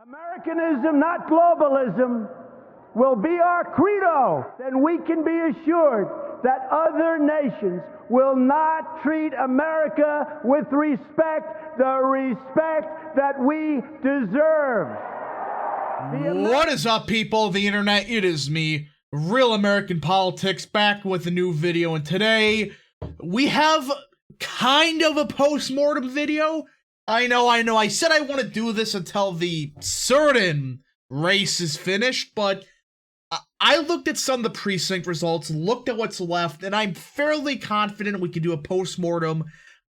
Americanism, not globalism, will be our credo. Then we can be assured that other nations will not treat America with respect, the respect that we deserve. What is up, people of the internet? It is me, Real American Politics, back with a new video, and today we have kind of a post-mortem video. I know, I said I want to do this until the certain race is finished, but I looked at some of the precinct results, looked at what's left, and I'm fairly confident we can do a post-mortem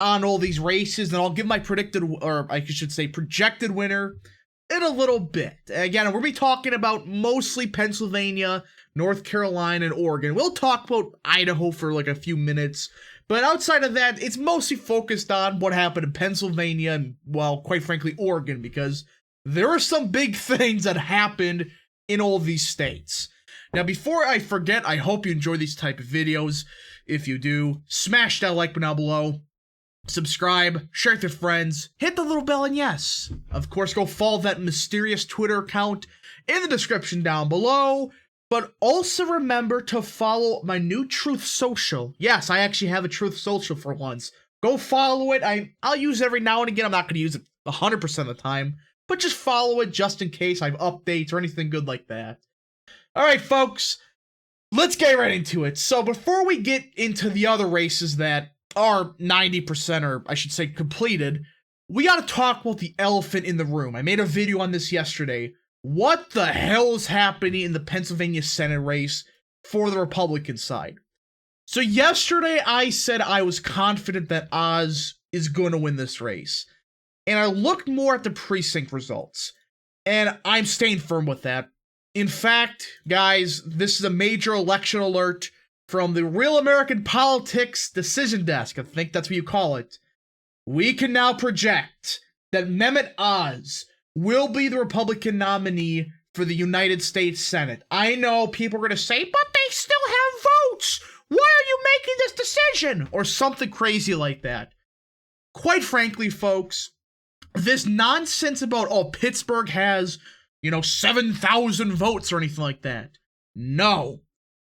on all these races, and I'll give my predicted, or I should say projected winner in a little bit. Again, we'll be talking about mostly Pennsylvania, North Carolina, and Oregon. We'll talk about Idaho for like a few minutes, but outside of that, it's mostly focused on what happened in Pennsylvania and, well, quite frankly, Oregon, because there are some big things that happened in all of these states. Now, before I forget, I hope you enjoy these type of videos. If you do, smash that like button down below. Subscribe, share with your friends, hit the little bell, and yes, of course, go follow that mysterious Twitter account in the description down below. But also remember to follow my new Truth Social. Yes, I actually have a Truth Social for once. Go follow it. I'll use it every now and again. I'm not going to use it 100% of the time, but just follow it just in case I have updates or anything good like that. All right, folks, let's get right into it. So before we get into the other races that are 90%, or I should say completed, we got to talk about the elephant in the room. I made a video on this yesterday. What the hell is happening in the Pennsylvania Senate race for the Republican side? So yesterday I said I was confident that Oz is going to win this race. And I looked more at the precinct results. And I'm staying firm with that. In fact, guys, this is a major election alert from the Real American Politics Decision Desk. I think that's what you call it. We can now project that Mehmet Oz will be the Republican nominee for the United States Senate. I know people are going to say, but they still have votes. Why are you making this decision? Or something crazy like that. Quite frankly, folks, this nonsense about, oh, Pittsburgh has, 7,000 votes or anything like that. No.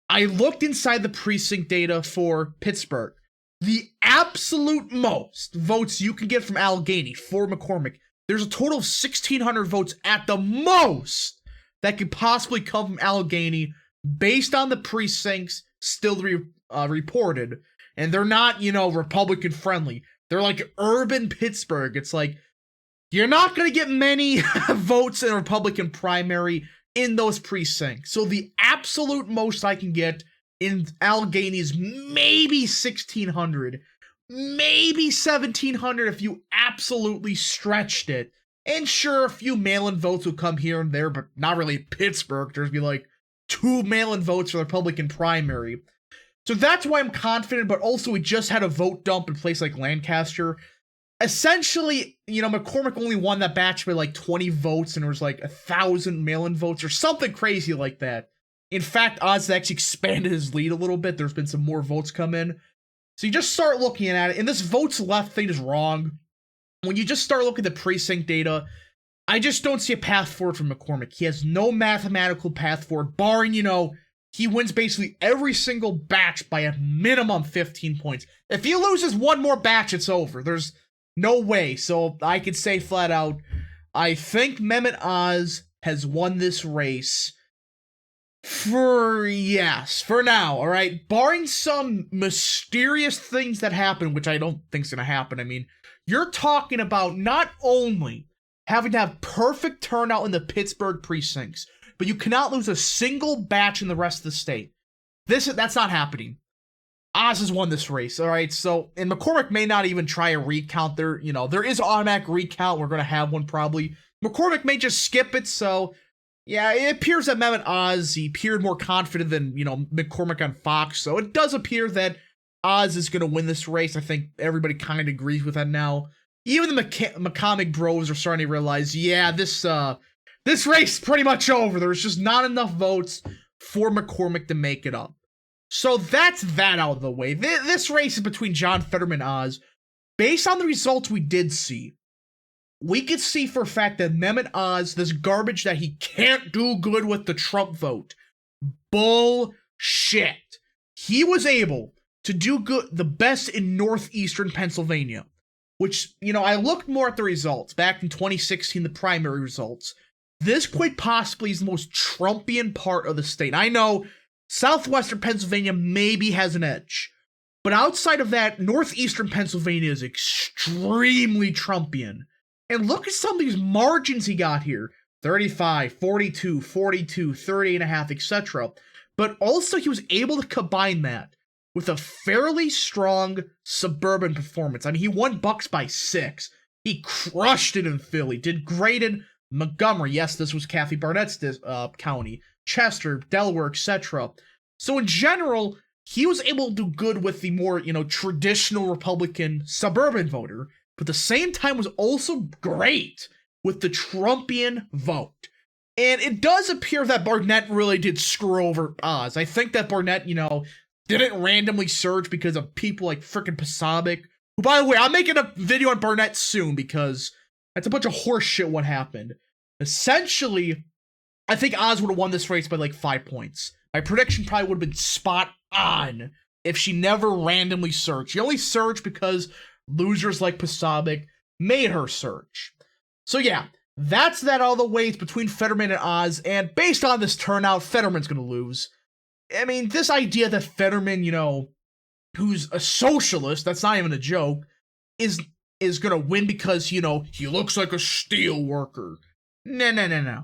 I looked inside the precinct data for Pittsburgh. The absolute most votes you can get from Allegheny for McCormick, there's a total of 1,600 votes at the most that could possibly come from Allegheny based on the precincts still reported. And they're not, Republican friendly. They're like urban Pittsburgh. It's like, you're not going to get many votes in a Republican primary in those precincts. So the absolute most I can get in Allegheny is maybe 1,600. Maybe 1,700 if you absolutely stretched it. And sure, a few mail-in votes will come here and there, but not really Pittsburgh. There's be like 2 mail-in votes for the Republican primary. So that's why I'm confident, but also we just had a vote dump in place like Lancaster. Essentially, McCormick only won that batch by like 20 votes, and there was like 1,000 mail-in votes or something crazy like that. In fact, Oz actually expanded his lead a little bit. There's been some more votes come in. So you just start looking at it, and this votes left thing is wrong. When you just start looking at the precinct data, I just don't see a path forward for McCormick. He has no mathematical path forward, barring, he wins basically every single batch by a minimum 15 points. If he loses one more batch, it's over. There's no way. So I could say flat out, I think Mehmet Oz has won this race. For now, all right? Barring some mysterious things that happen, which I don't think is going to happen. I mean, you're talking about not only having to have perfect turnout in the Pittsburgh precincts, but you cannot lose a single batch in the rest of the state. That's not happening. Oz has won this race, all right? So, and McCormick may not even try a recount. There is automatic recount. We're going to have one probably. McCormick may just skip it, so yeah, it appears that Mehmet Oz, he appeared more confident than, McCormick on Fox. So it does appear that Oz is going to win this race. I think everybody kind of agrees with that now. Even the McCormick bros are starting to realize, yeah, this race is pretty much over. There's just not enough votes for McCormick to make it up. So that's that out of the way. This race is between John Fetterman and Oz. Based on the results we did see, we could see for a fact that Mehmet Oz, this garbage that he can't do good with the Trump vote, bullshit. He was able to do good, the best in northeastern Pennsylvania, which, I looked more at the results back in 2016, the primary results. This quite possibly is the most Trumpian part of the state. I know southwestern Pennsylvania maybe has an edge, but outside of that, northeastern Pennsylvania is extremely Trumpian. And look at some of these margins he got here. 35, 42, 42, 30 and a half, etc. But also he was able to combine that with a fairly strong suburban performance. I mean, he won Bucks by 6. He crushed it in Philly, did great in Montgomery. Yes, this was Kathy Barnett's county. Chester, Delaware, etc. So in general, he was able to do good with the more, traditional Republican suburban voter, but at the same time was also great with the Trumpian vote. And it does appear that Barnett really did screw over Oz. I think that Barnett, didn't randomly surge because of people like frickin' Posobiec, who, by the way, I'm making a video on Barnett soon because that's a bunch of horse shit what happened. Essentially, I think Oz would have won this race by like 5 points. My prediction probably would have been spot on if she never randomly surged. She only surged because losers like Posobiec made her surge. So yeah, that's that all the ways between Fetterman and Oz, and based on this turnout, Fetterman's gonna lose. I mean, this idea that Fetterman, who's a socialist, that's not even a joke, is gonna win because, he looks like a steel worker. No.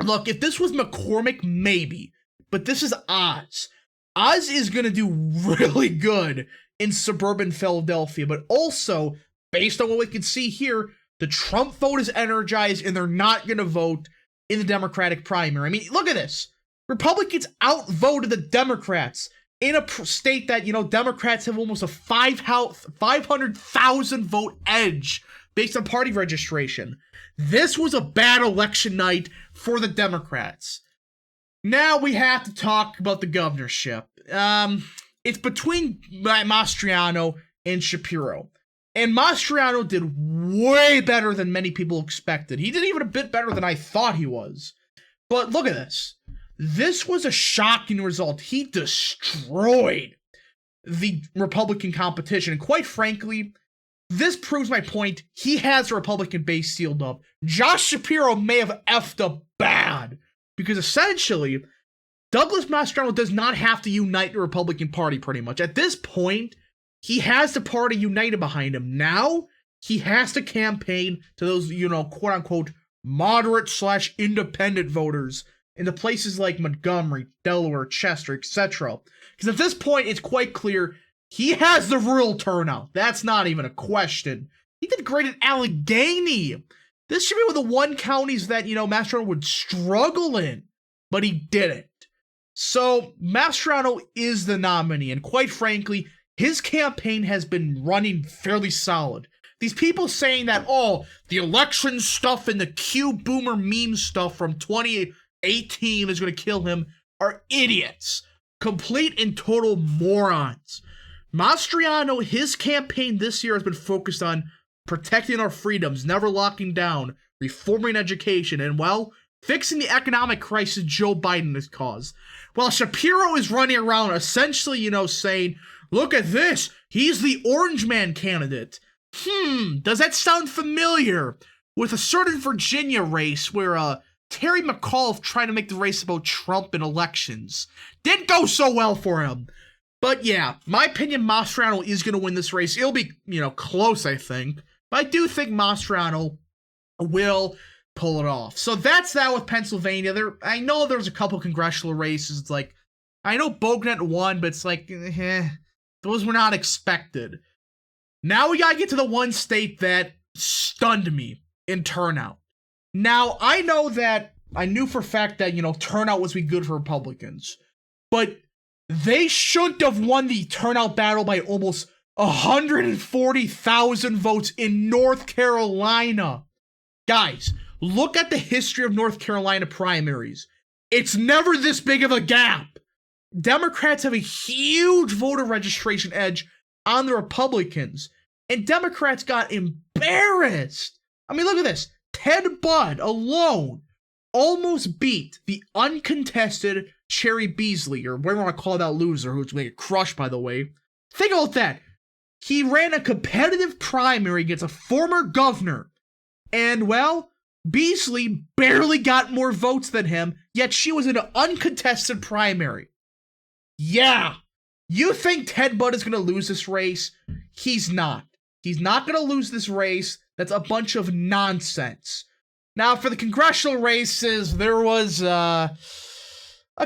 Look, if this was McCormick, maybe. But this is Oz. Oz is gonna do really good in suburban Philadelphia, but also, based on what we can see here, the Trump vote is energized and they're not gonna vote in the Democratic primary. I mean, look at this. Republicans outvoted the Democrats in a state that, Democrats have almost a 500,000 vote edge based on party registration. This was a bad election night for the Democrats. Now we have to talk about the governorship. It's between Mastriano and Shapiro. And Mastriano did way better than many people expected. He did even a bit better than I thought he was. But look at this. This was a shocking result. He destroyed the Republican competition. And quite frankly, this proves my point. He has a Republican base sealed up. Josh Shapiro may have effed up bad. Because essentially, Douglas Mastriano does not have to unite the Republican Party pretty much. At this point, he has the party united behind him. Now, he has to campaign to those, quote-unquote, moderate/independent voters in the places like Montgomery, Delaware, Chester, etc. Because at this point, it's quite clear he has the real turnout. That's not even a question. He did great at Allegheny. This should be one of the one counties that, Mastriano would struggle in, but he didn't. So, Mastriano is the nominee, and quite frankly, his campaign has been running fairly solid. These people saying that, the election stuff and the Q boomer meme stuff from 2018 is going to kill him are idiots. Complete and total morons. Mastriano, his campaign this year has been focused on protecting our freedoms, never locking down, reforming education, and, fixing the economic crisis Joe Biden has caused. While Shapiro is running around essentially, saying, look at this, he's the Orange Man candidate. Does that sound familiar? With a certain Virginia race where, Terry McAuliffe tried to make the race about Trump and elections. Didn't go so well for him. But yeah, my opinion, Mastriano is going to win this race. It'll be, close, I think. But I do think Mastriano will pull it off. So that's that with Pennsylvania. I know there's a couple congressional races. It's like, I know Bognet won, but it's like, those were not expected. Now we gotta get to the one state that stunned me in turnout. Now, I know that I knew for a fact that, turnout was be good for Republicans. But they shouldn't have won the turnout battle by almost 140,000 votes in North Carolina. Guys, look at the history of North Carolina primaries. It's never this big of a gap. Democrats have a huge voter registration edge on the Republicans, and Democrats got embarrassed I mean, look at this. Ted Budd alone almost beat the uncontested Cherry Beasley, or whatever you want to call that loser, who's going to get crushed, by the way. Think about that. He ran a competitive primary against a former governor. And, well, Beasley barely got more votes than him, yet she was in an uncontested primary. Yeah. You think Ted Budd is going to lose this race? He's not. He's not going to lose this race. That's a bunch of nonsense. Now, for the congressional races, there was a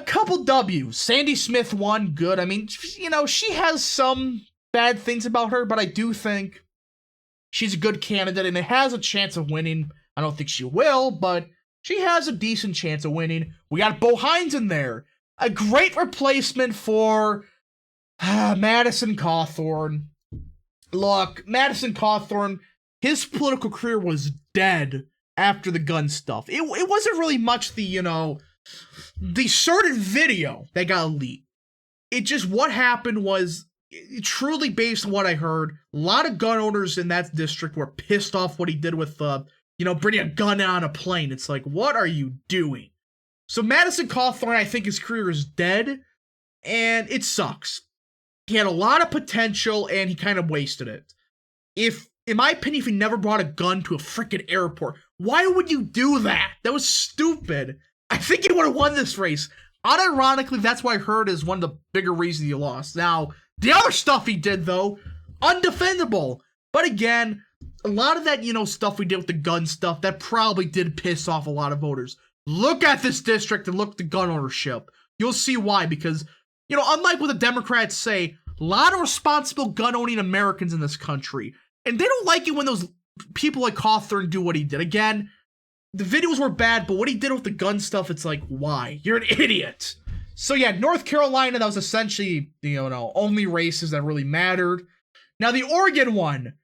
couple W's. Sandy Smith won, good. I mean, you know, she has some bad things about her, but I do think she's a good candidate and it has a chance of winning. I don't think she will, but she has a decent chance of winning. We got Bo Hines in there. A great replacement for Madison Cawthorn. Look, Madison Cawthorn, his political career was dead after the gun stuff. It wasn't really much the, you know, the certain video that got leaked. It just, what happened was, truly based on what I heard, a lot of gun owners in that district were pissed off what he did with, you know, bringing a gun on a plane. It's like, what are you doing? So Madison Cawthorn, I think his career is dead, and it sucks. He had a lot of potential, and he kind of wasted it. In my opinion, if he never brought a gun to a freaking airport, why would you do that? That was stupid. I think he would have won this race. Unironically, that's what I heard is one of the bigger reasons he lost. Now, the other stuff he did, though, undefendable. But again, a lot of that, you know, stuff we did with the gun stuff, that probably did piss off a lot of voters. Look at this district and look at the gun ownership. You'll see why, because, you know, unlike what the Democrats say, a lot of responsible gun-owning Americans in this country, and they don't like it when those people like Cawthorn do what he did. Again, the videos were bad, but what he did with the gun stuff, it's like, why? You're an idiot. So yeah, North Carolina, that was essentially, you know, only races that really mattered. Now the Oregon one.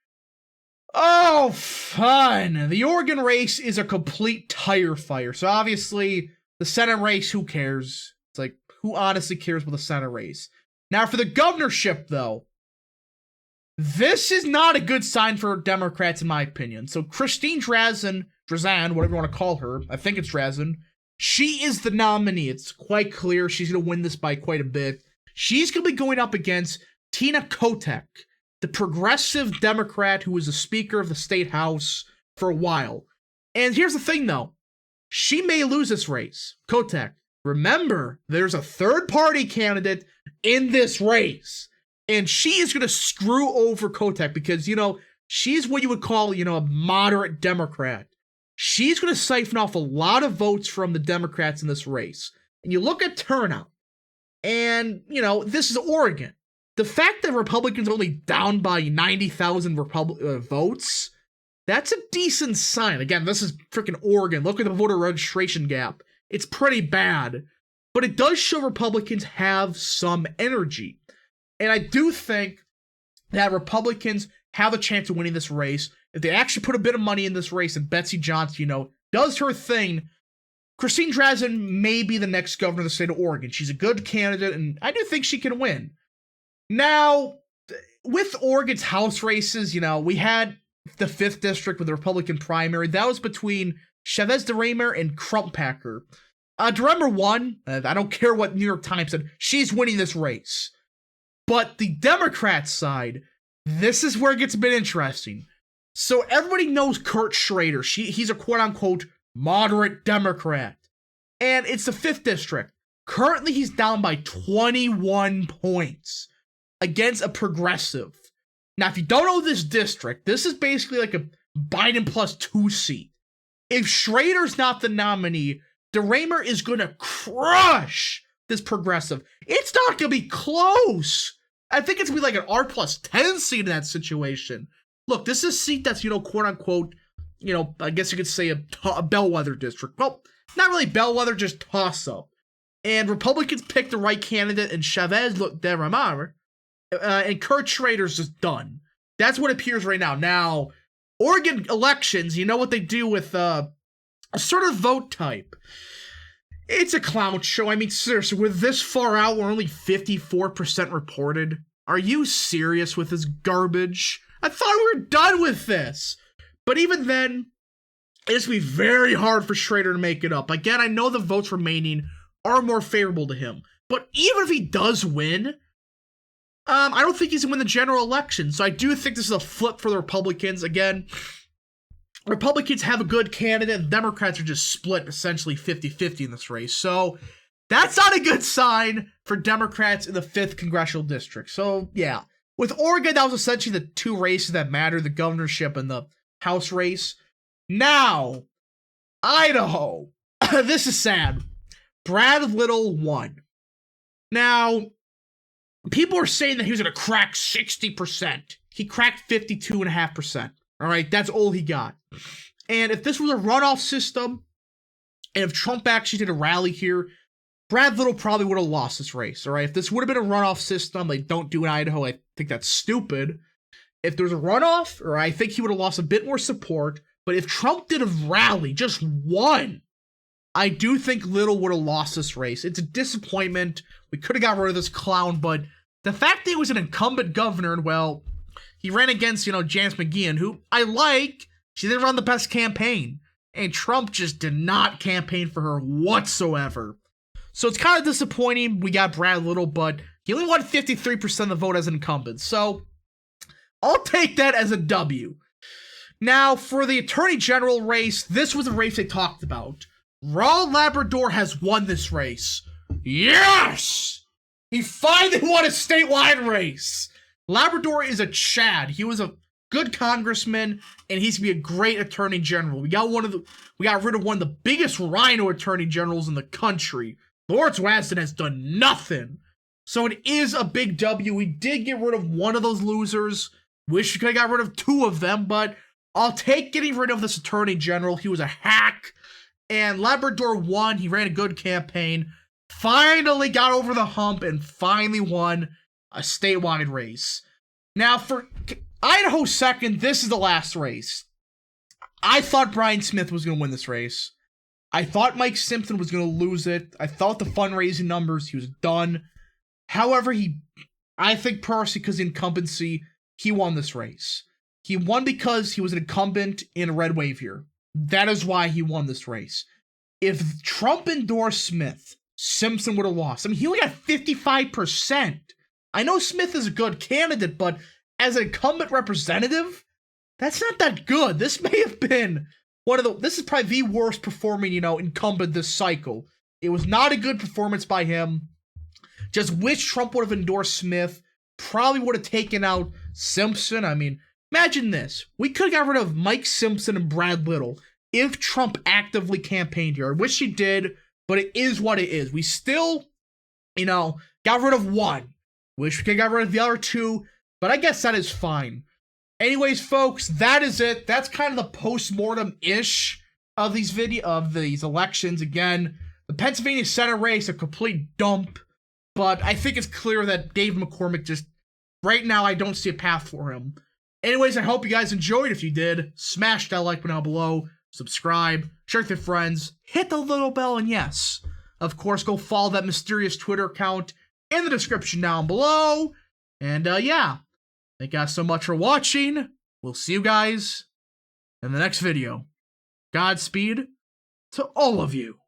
Oh, fun. The Oregon race is a complete tire fire. So obviously, the Senate race, who cares? It's like, who honestly cares about the Senate race? Now for the governorship, though, this is not a good sign for Democrats, in my opinion. So Christine Drazan, whatever you want to call her, I think it's Drazan, she is the nominee. It's quite clear she's going to win this by quite a bit. She's going to be going up against Tina Kotek, the progressive Democrat who was the Speaker of the State House for a while. And here's the thing, though. She may lose this race. Kotek, remember, there's a third-party candidate in this race. And she is going to screw over Kotek because, you know, she's what you would call, you know, a moderate Democrat. She's going to siphon off a lot of votes from the Democrats in this race. And you look at turnout, and, you know, this is Oregon. The fact that Republicans are only down by 90,000 votes, that's a decent sign. Again, this is freaking Oregon. Look at the voter registration gap. It's pretty bad. But it does show Republicans have some energy. And I do think that Republicans have a chance of winning this race. If they actually put a bit of money in this race and Betsy Johnson, you know, does her thing, Christine Drazan may be the next governor of the state of Oregon. She's a good candidate, and I do think she can win. Now, with Oregon's House races, you know, we had the 5th district with the Republican primary. That was between Chavez DeRaymer and Crumpacker. DeRaymer won. I don't care what New York Times said. She's winning this race. But the Democrat side, this is where it gets a bit interesting. So everybody knows Kurt Schrader. He's a quote-unquote moderate Democrat. And it's the 5th district. Currently, he's down by 21 points against a progressive. Now, if you don't know this district, this is basically like a Biden +2 seat. If Schrader's not the nominee, DeRaymer is going to crush this progressive. It's not going to be close. I think it's going to be like an R+10 seat in that situation. Look, this is a seat that's, you know, quote-unquote, you know, I guess you could say a bellwether district. Well, not really bellwether, just toss-up. And Republicans picked the right candidate, and Chavez DeRaymer, and Kurt Schrader's just done. That's what appears right now. Now, Oregon elections, you know what they do with a certain vote type. It's a clown show. I mean, seriously, we're this far out, we're only 54% reported. Are you serious with this garbage? I thought we were done with this. But even then, it's going to be very hard for Schrader to make it up. Again, I know the votes remaining are more favorable to him. But even if he does win, I don't think he's going to win the general election. So I do think this is a flip for the Republicans. Again, Republicans have a good candidate. Democrats are just split essentially 50-50 in this race. So that's not a good sign for Democrats in the 5th congressional district. So yeah, with Oregon, that was essentially the two races that matter, the governorship and the House race. Now, Idaho. This is sad. Brad Little won. Now, people are saying that he was going to crack 60%. He cracked 52.5%. All right, that's all he got. And if this was a runoff system, and if Trump actually did a rally here, Brad Little probably would have lost this race. All right, if this would have been a runoff system, they don't do in Idaho, I think that's stupid. If there was a runoff, or I think he would have lost a bit more support. But if Trump did a rally, just one, I do think Little would have lost this race. It's a disappointment. We could have got rid of this clown, but the fact that he was an incumbent governor, and well, he ran against, Janice McGeehan, who I like. She didn't run the best campaign. And Trump just did not campaign for her whatsoever. So it's kind of disappointing we got Brad Little, but he only won 53% of the vote as an incumbent. So I'll take that as a W. Now, for the Attorney General race, this was a race they talked about. Ron Labrador has won this race. Yes! He finally won a statewide race. Labrador is a Chad. He was a good congressman, and he's gonna be a great Attorney General. We got rid of one of the biggest rhino Attorney Generals in the country. Lawrence Wasden has done nothing. So it is a big W. We did get rid of one of those losers. Wish we could have got rid of two of them, but I'll take getting rid of this Attorney General. He was a hack. And Labrador won. He ran a good campaign. Finally got over the hump and finally won a statewide race. Now, for Idaho 2nd, this is the last race. I thought Brian Smith was going to win this race. I thought Mike Simpson was going to lose it. I thought the fundraising numbers, he was done. However, I think personally, because of incumbency, he won this race. He won because he was an incumbent in a red wave here. That is why he won this race. If Trump endorsed Smith, Simpson would have lost. I mean, he only got 55%. I know Smith is a good candidate, but as an incumbent representative, that's not that good. This may have been this is probably the worst performing, incumbent this cycle. It was not a good performance by him. Just wish Trump would have endorsed Smith. Probably would have taken out Simpson. I mean, imagine this. We could have got rid of Mike Simpson and Brad Little if Trump actively campaigned here. I wish he did, but it is what it is. We still, got rid of one. Wish we could have got rid of the other two, but I guess that is fine. Anyways, folks, that is it. That's kind of the post-mortem-ish of these elections. Again, the Pennsylvania Senate race, a complete dump, but I think it's clear that Dave McCormick just, right now, I don't see a path for him. Anyways, I hope you guys enjoyed. If you did, smash that like button down below, subscribe, share with your friends, hit the little bell, and yes, of course, go follow that mysterious Twitter account in the description down below. And yeah, thank you guys so much for watching. We'll see you guys in the next video. Godspeed to all of you.